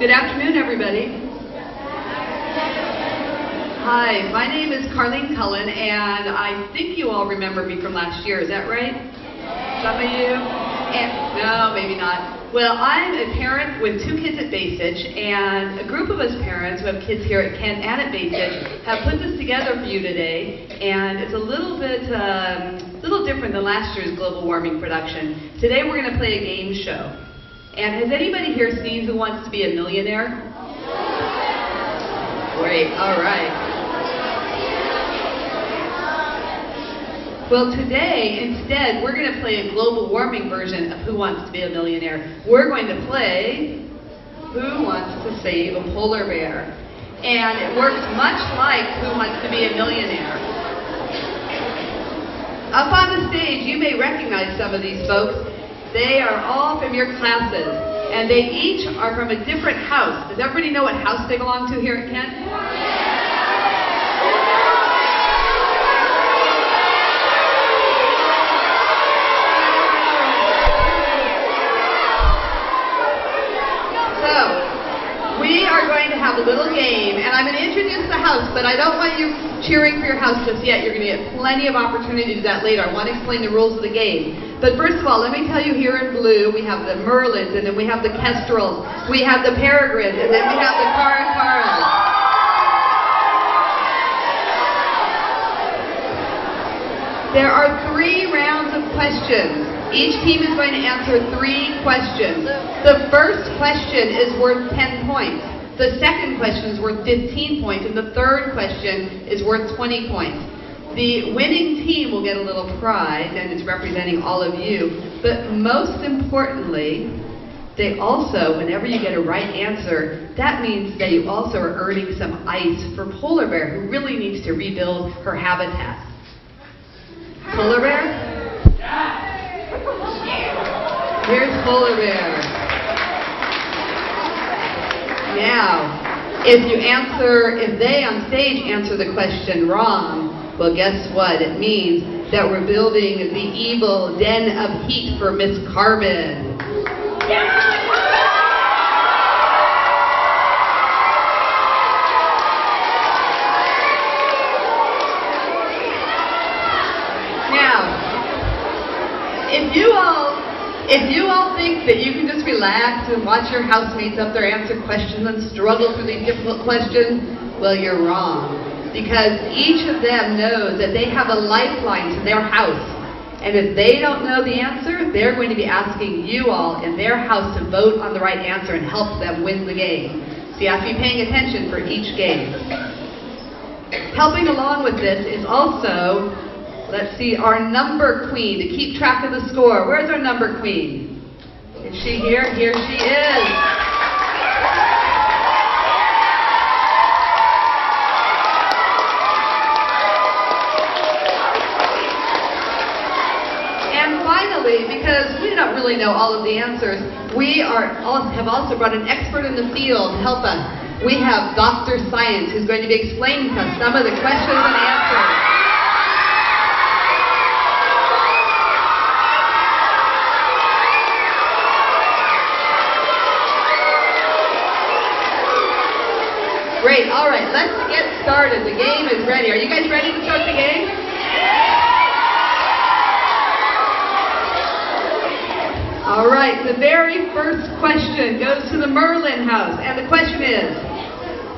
Good afternoon, everybody. Hi, my name is Carlene Cullen, and I think you all remember me from last year. Is that right? Some of you? No, maybe not. Well, I'm a parent with 2 kids at Baystage, and a group of us parents who have kids here at Kent and at Baystage have put this together for you today, and it's a little bit different than last year's global warming production. Today we're going to play a game show. And has anybody here seen Who Wants to Be a Millionaire? Great, all right. Well, today, instead, we're going to play a global warming version of Who Wants to Be a Millionaire. We're going to play Who Wants to Save a Polar Bear. And it works much like Who Wants to Be a Millionaire. Up on the stage, you may recognize some of these folks. They are all from your classes, and they each are from a different house. Does everybody know what house they belong to here at Kent? We are going to have a little game, and I'm going to introduce the house, but I don't want you cheering for your house just yet. You're going to get plenty of opportunity to do that later. I want to explain the rules of the game. But first of all, let me tell you, here in blue, we have the Merlins, and then we have the Kestrels, we have the Peregrines, and then we have the Caracaras. There are 3 rounds of questions. Each team is going to answer 3 questions. The first question is worth 10 points. The second question is worth 15 points. And the third question is worth 20 points. The winning team will get a little prize, and it's representing all of you. But most importantly, they also, whenever you get a right answer, that means that you also are earning some ice for Polar Bear, who really needs to rebuild her habitat. Polar Bear? Here's Polar Bear. Now, if they on stage answer the question wrong, well, guess what? It means that we're building the evil den of heat for Miss Carbon. Now, if you all think that you can just relax and watch your housemates up there answer questions and struggle through these difficult questions, well, you're wrong. Because each of them knows that they have a lifeline to their house. And if they don't know the answer, they're going to be asking you all in their house to vote on the right answer and help them win the game. So you have to be paying attention for each game. Helping along with this is also, let's see, our number queen to keep track of the score. Where's our number queen? Is she here? Here she is. And finally, because we don't really know all of the answers, we have also brought an expert in the field to help us. We have Dr. Science, who's going to be explaining to us some of the questions and answers. Great, all right, let's get started. The game is ready. Are you guys ready to start the game? All right, the very first question goes to the Merlin house, and the question is,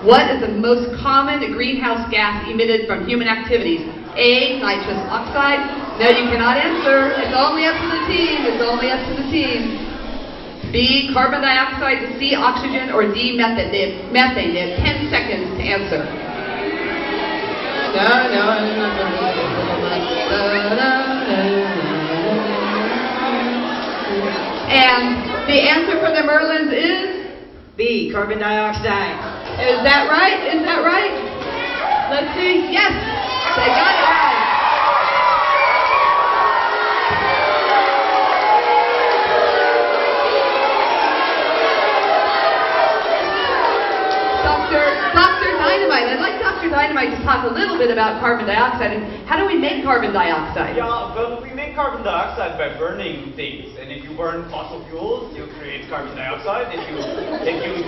what is the most common greenhouse gas emitted from human activities? A, nitrous oxide. No, you cannot answer. It's only up to the team. It's only up to the team. B, carbon dioxide, C, oxygen, or D, methane. They have 10 seconds to answer. And the answer for the Merlins is B, carbon dioxide. Is that right? Is that right? Let's see. Yes, they got it right. Dr. Dynamite, I'd like Dr. Dynamite to talk a little bit about carbon dioxide and how do we make carbon dioxide? Yeah, well, we make create carbon dioxide by burning things. And if you burn fossil fuels, you create carbon dioxide. If you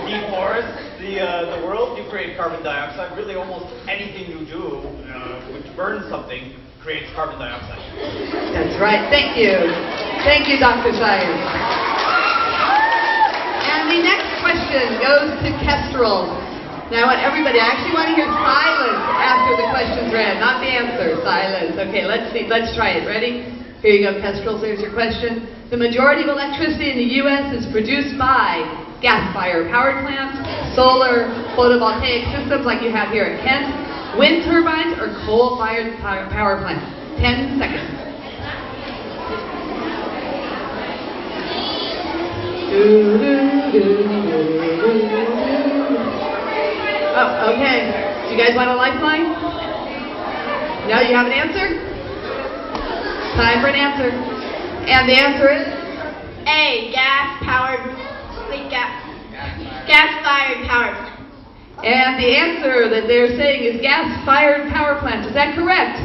deforest the world, you create carbon dioxide. Really, almost anything you do which burns something creates carbon dioxide. That's right. Thank you. Thank you, Dr. Science. And the next question goes to Kestrel. Now I want everybody, I actually want to hear silence after the question's read, not the answer, silence. Okay, let's see, let's try it. Ready? Here you go, Kestrel, there's your question. The majority of electricity in the U.S. is produced by gas-fired power plants, solar, photovoltaic systems like you have here at Kent, wind turbines, or coal-fired power plants. 10 seconds. Oh, okay. Do you guys want a lifeline? No, you have an answer? Time for an answer. And the answer is? A. Gas-fired power plant. And the answer that they're saying is gas-fired power plants. Is that correct?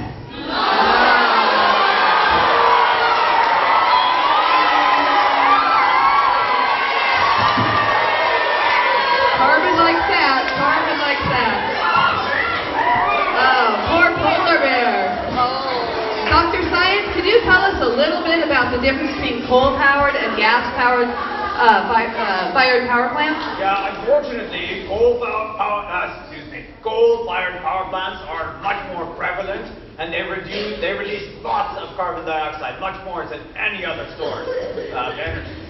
Carbon likes that. Carbon likes that. Oh, poor polar bear. Dr. Science, could you tell us a little bit about the difference between coal-powered and gas-powered fired power plants? Yeah, unfortunately, coal-fired power plants are much more prevalent, and they release lots of carbon dioxide, much more than any other source of energy.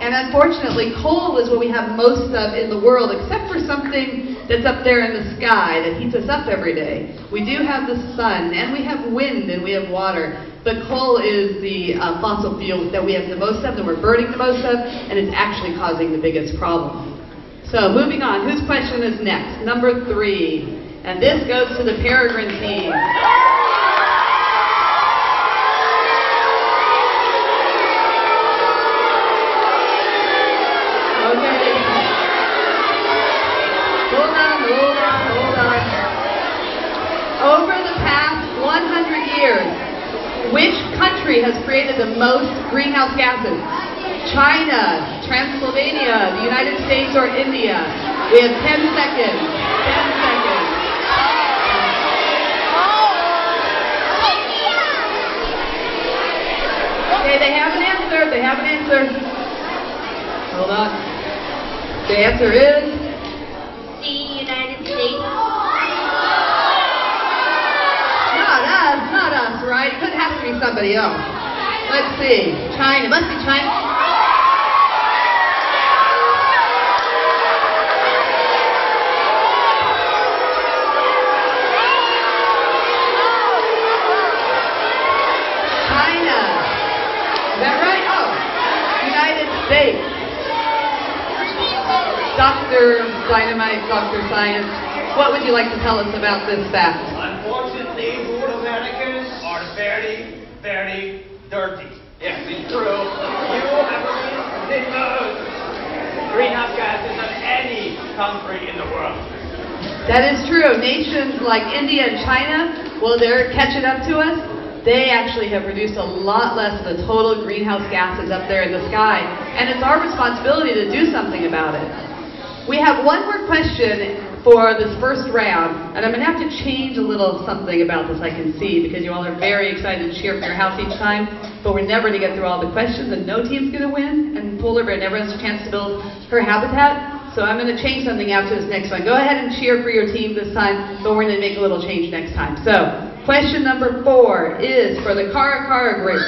And unfortunately, coal is what we have most of in the world, except for something that's up there in the sky that heats us up every day. We do have the sun, and we have wind, and we have water. But coal is the fossil fuel that we have the most of, that we're burning the most of, and it's actually causing the biggest problem. So moving on, whose question is next? Number 3. And this goes to the Peregrine team. Okay. Hold on. Over the past 100 years, which country has created the most greenhouse gases? China, Transylvania, the United States, or India? We have 10 seconds. 10 seconds. Okay, they have an answer. They have an answer. Hold on. The answer is? The United States. Not us, right? It could have to be somebody else. Let's see. China. It must be China. China. Is that right? Oh. United States. Dr. Dynamite, Dr. Science, what would you like to tell us about this fact? Unfortunately, poor Americans are very, very dirty. Yes, it's true. You have released the most greenhouse gases of any country in the world. That is true. Nations like India and China, well, they're catching up to us. They actually have produced a lot less of the total greenhouse gases up there in the sky. And it's our responsibility to do something about it. We have one more question for this first round, and I'm going to have to change a little something about this, I can see, because you all are very excited to cheer for your house each time, but we're never going to get through all the questions, and no team's going to win, and Polar Bear never has a chance to build her habitat, so I'm going to change something after this next one. Go ahead and cheer for your team this time, but we're going to make a little change next time. So, question number 4 is for the Kara Kara group.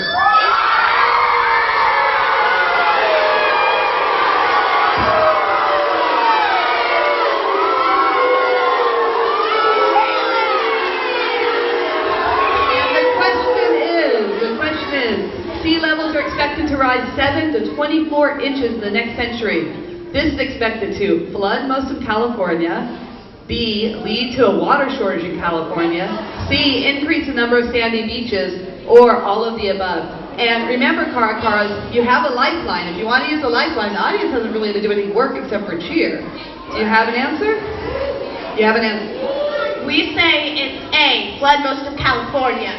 Sea levels are expected to rise 7 to 24 inches in the next century. This is expected to flood most of California, B, lead to a water shortage in California, C, increase the number of sandy beaches, or all of the above. And remember, Kara Karas, you have a lifeline. If you want to use a lifeline, the audience doesn't really have to do any work except for cheer. Do you have an answer? You have an answer? We say it's A, flood most of California.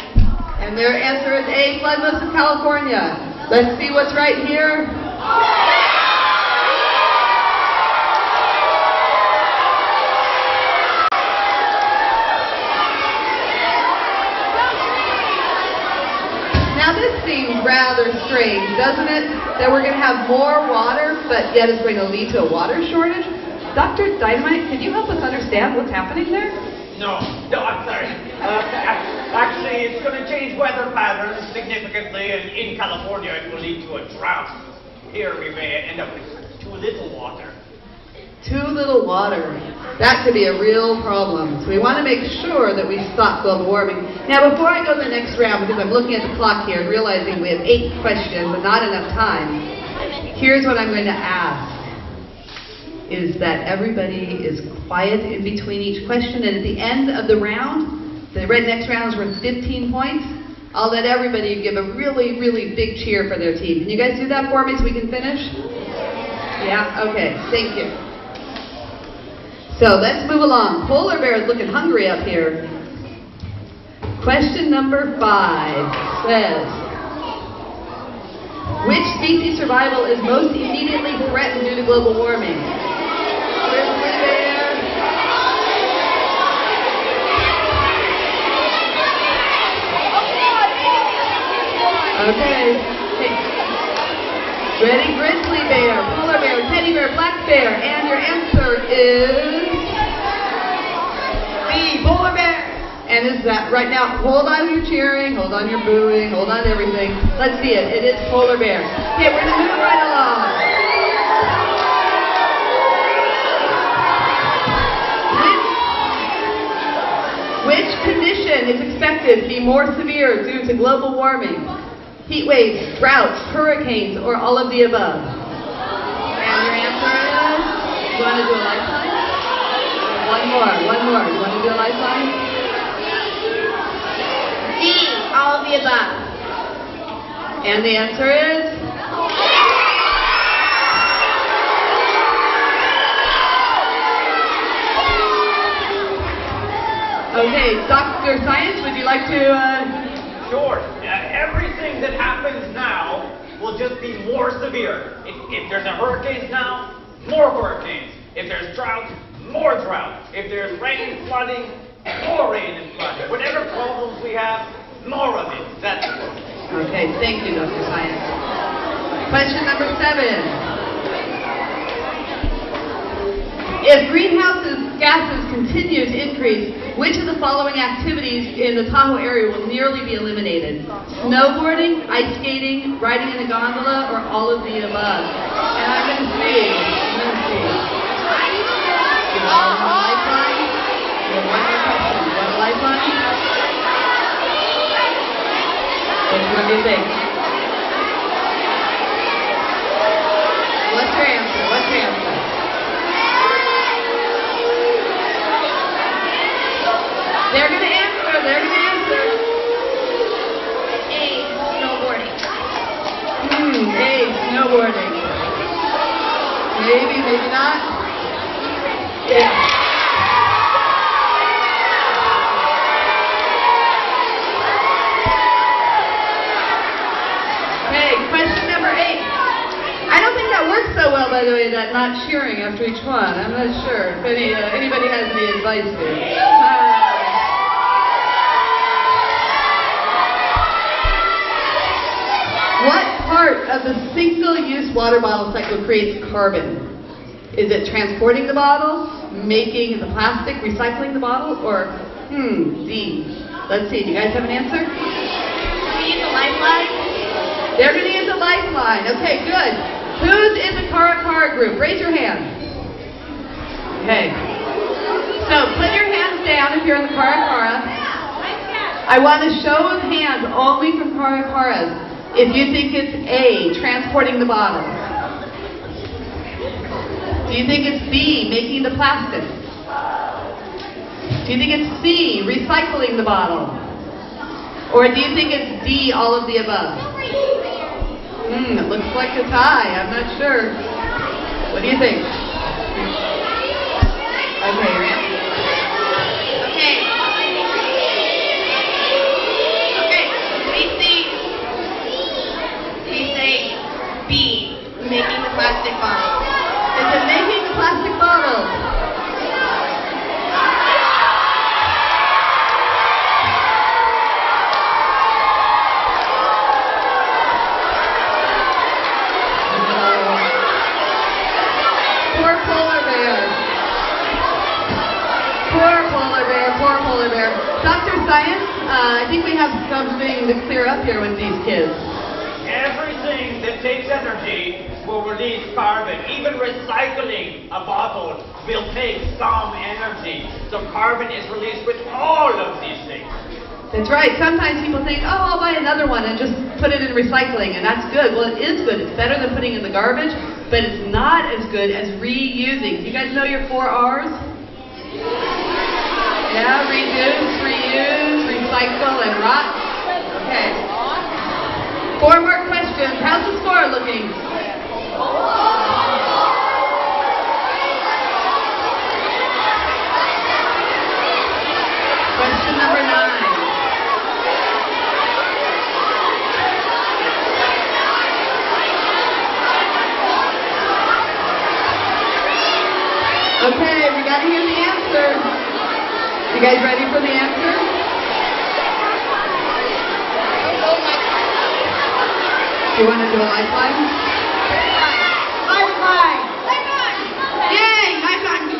And their answer is A, flood most of California. Let's see what's right here. Now this seems rather strange, doesn't it? That we're going to have more water, but yet it's going to lead to a water shortage? Dr. Dynamite, could you help us understand what's happening there? No, I'm sorry. Actually, it's going to change weather patterns significantly, and in California it will lead to a drought. Here we may end up with too little water. Too little water. That could be a real problem. So we want to make sure that we stop global warming. Now, before I go to the next round, because I'm looking at the clock here and realizing we have 8 questions but not enough time, here's what I'm going to ask. Is that everybody is quiet in between each question, and at the end of the round, the next round is worth 15 points. I'll let everybody give a really, really big cheer for their team. Can you guys do that for me so we can finish? Yeah? Okay. Thank you. So let's move along. Polar bear is looking hungry up here. Question number 5 says, which species survival is most immediately threatened due to global warming? Grizzly bear. Okay. Ready? Grizzly bear, polar bear, teddy bear, black bear. And your answer is B, polar bear. And is that right now? Hold on your cheering, hold on your booing, hold on everything. Let's see it. It is polar bear. Okay, we're going to move right along. Which condition is expected to be more severe due to global warming? Heat waves, droughts, hurricanes, or all of the above? And your answer is? You want to do a lifeline? One more. You want to do a lifeline? D, all of the above. And the answer is? Okay, Dr. Science, would you like to... Sure. Everything that happens now will just be more severe. If there's a hurricane now, more hurricanes. If there's drought, more drought. If there's rain, flooding, more rain and flooding. Whatever problems we have, more of it. That's it. Okay, thank you, Dr. Science. Question number 7. If greenhouse gases continue to increase, which of the following activities in the Tahoe area will nearly be eliminated? Snowboarding, ice skating, riding in a gondola, or all of the above? And I'm going to see. You want a lifeline? You want one more question? You want a lifeline? Which one do you think? What's your answer? What's your answer? They're going to answer. A, snowboarding. A, snowboarding. Maybe, maybe not. Yeah. Okay, question number 8. I don't think that works so well, by the way, that not cheering after each one. I'm not sure if anybody has any advice here. What part of the single-use water bottle cycle creates carbon? Is it transporting the bottle, making the plastic, recycling the bottle, or D? Let's see. Do you guys have an answer? Can we use a lifeline? They're going to use a lifeline. Okay, good. Who's in the Kara group? Raise your hand. Okay. So put your hands down if you're in the Kara. I want a show of hands only from Kara. If you think it's A, transporting the bottle. Do you think it's B, making the plastic? Do you think it's C, recycling the bottle? Or do you think it's D, all of the above? It looks like a tie. I'm not sure. What do you think? Okay, your answer. Okay. plastic bottles? Is it making the plastic bottles? Poor polar bear. Poor polar bear, poor polar bear. Dr. Science, I think we have something to clear up here with these kids. Everything that takes energy will release carbon. Even recycling a bottle will take some energy. So carbon is released with all of these things. That's right. Sometimes people think, oh, I'll buy another one and just put it in recycling, and that's good. Well, it is good. It's better than putting it in the garbage, but it's not as good as reusing. You guys know your 4 R's? Yeah, reduce, reuse, recycle, and rot. Okay. 4 more questions. How's the score looking? Question number 9. Okay, we gotta hear the answer. You guys ready for the answer? Do you want to do a lifeline? Lifeline! Yay! Lifeline!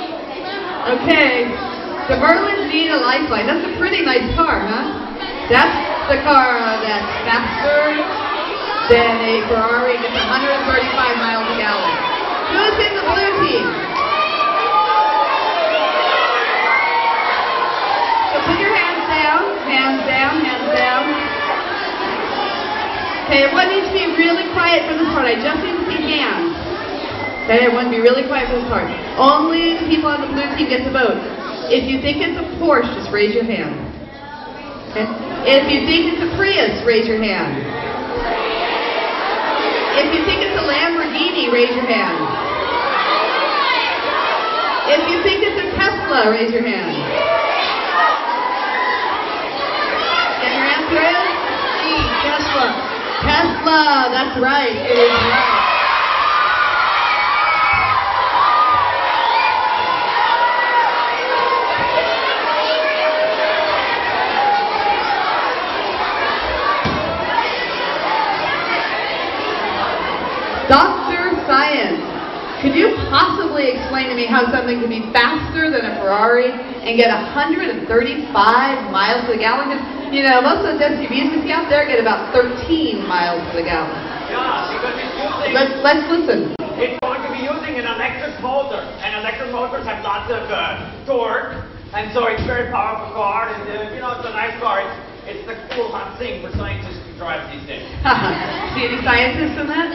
Okay, the Merlins need a lifeline. That's a pretty nice car, huh? That's the car that's faster than a Ferrari. Gets 135 miles a gallon. Who's in the blue team? Put your hands down, hands down, hands down. Okay, everyone needs to be really quiet for this part. I just need to see hands. Okay, everyone be really quiet for this part. Only the people on the blue team get to vote. If you think it's a Porsche, just raise your hand. Okay? If you think it's a Prius, raise your hand. If you think it's a Lamborghini, raise your hand. If you think it's a Tesla, raise your hand. Tesla. Tesla, that's right. It is right. Dr. Science, could you possibly explain to me how something can be faster than a Ferrari and get 135 miles to the gallon? You know, most of those SUVs you see out there get about 13 miles to the gallon. Yeah, because it's using... Let's listen. It's going to be using an electric motor, and electric motors have lots of torque, and so it's a very powerful car, and you know, it's a nice car. It's the cool hot thing for scientists to drive these days. See any scientists in that?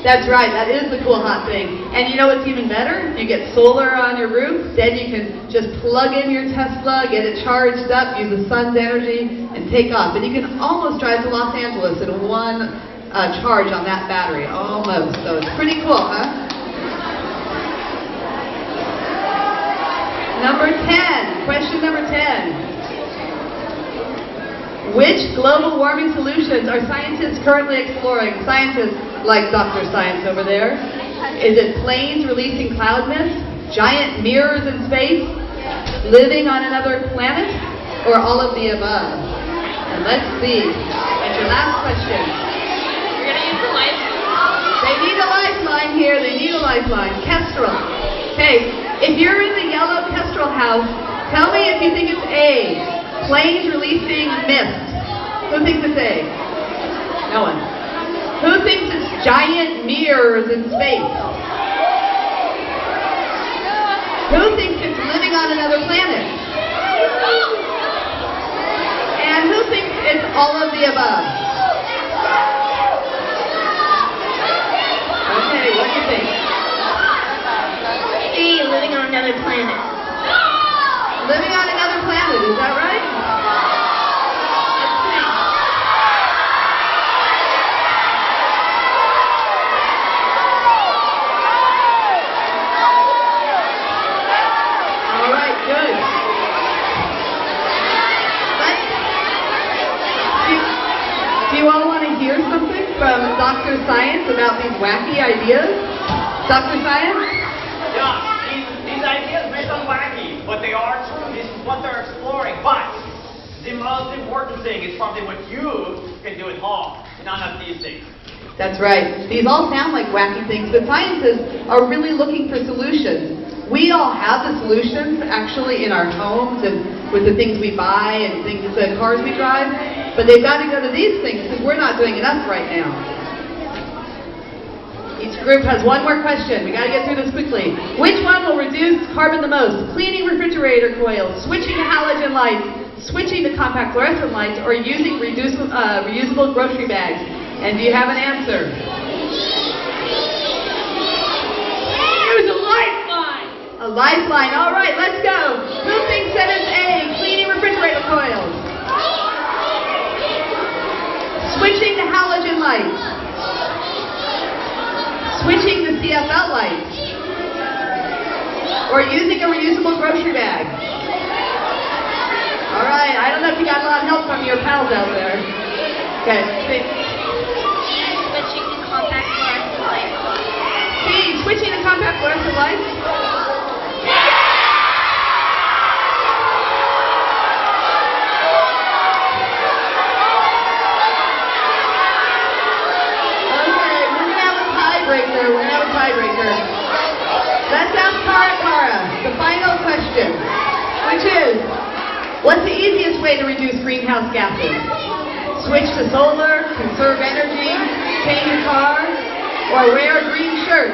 That's right, that is the cool hot thing. And you know what's even better? You get solar on your roof, then you can just plug in your Tesla, get it charged up, use the sun's energy, and take off. And you can almost drive to Los Angeles in one charge on that battery, almost. So it's pretty cool, huh? Number 10, question number 10. Which global warming solutions are scientists currently exploring? Scientists like Dr. Science over there. Is it planes releasing cloud mist? Giant mirrors in space? Living on another planet? Or all of the above? And let's see. And your last question. You're going to use the lifeline? They need a lifeline here. They need a lifeline. Kestrel. Okay, if you're in the yellow Kestrel house, tell me if you think it's A. Planes releasing mist. Who thinks it's A? No one. Who thinks it's giant mirrors in space? Who thinks it's living on another planet? And who thinks it's all of the above? Okay, what do you think? C, living on another planet. Living on another planet, is that right? All right, good. Science about these wacky ideas? Dr. Science? Yeah, these ideas may sound wacky, but they are true. This is what they're exploring. But the most important thing is probably what you can do at home, none of these things. That's right. These all sound like wacky things, but scientists are really looking for solutions. We all have the solutions actually in our homes and with the things we buy and the cars we drive, but they've got to go to these things because we're not doing enough right now. Each group has one more question. We got to get through this quickly. Which one will reduce carbon the most? Cleaning refrigerator coils, switching to halogen lights, switching to compact fluorescent lights, or using reusable grocery bags? And do you have an answer? Use a lifeline. A lifeline. All right, let's go. Who thinks that is A, cleaning refrigerator coils? Switching to halogen lights. Switching to CFL lights. Or using a reusable grocery bag. All right, I don't know if you got a lot of help from your pals out there. Okay. Switching to compact fluorescent lights. B, switching to compact fluorescent lights. We're going to have a tiebreaker. Let's ask Kara the final question, which is, what's the easiest way to reduce greenhouse gases? Switch to solar, conserve energy, paint your car, or wear a green shirt?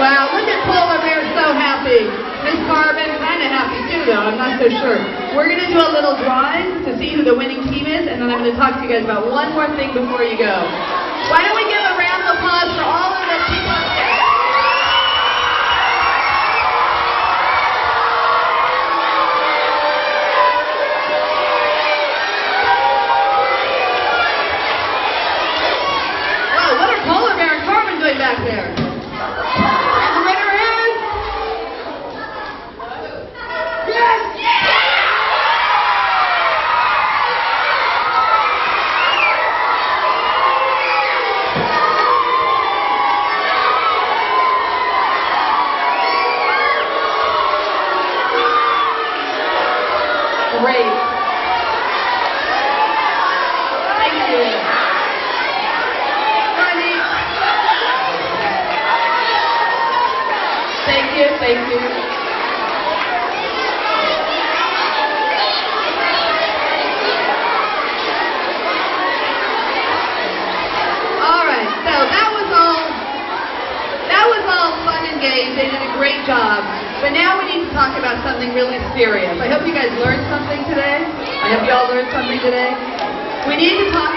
Wow, look at Polar Bear, so happy. Miss Carbon, kind of happy too, though. I'm not so sure. We're going to do a little drawing to see who the winning team is, and then I'm going to talk to you guys about one more thing before you go. Why don't we give a round of applause for all of the people up there? Wow, what are Polar Bear and Carbon doing back there? Great. Thank you. Honey. Thank you, thank you. All right, so that was all fun and games. They did a great job. But now we need to talk about something really serious. I hope you guys learned something today. I hope you all learned something today. We need to talk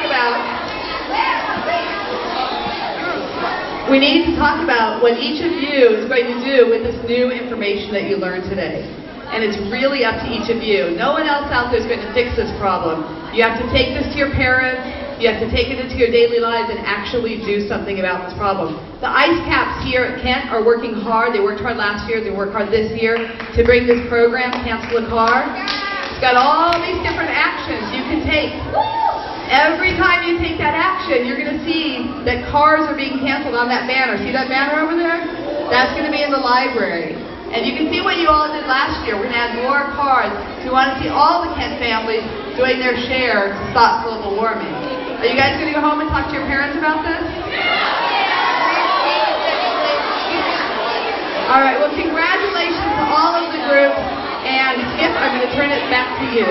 about what each of you is going to do with this new information that you learned today. And it's really up to each of you. No one else out there is going to fix this problem. You have to take this to your parents. You have to take it into your daily lives and actually do something about this problem. The ice caps here at Kent are working hard. They worked hard last year. They work hard this year to bring this program, Cancel a Car. It's got all these different actions you can take. Every time you take that action, you're going to see that cars are being canceled on that banner. See that banner over there? That's going to be in the library. And you can see what you all did last year. We're going to add more cars. We want to see all the Kent families doing their share to stop global warming. Are you guys going to go home and talk to your parents about this? All right, well, congratulations to all of the groups. And Skip, I'm going to turn it back to you.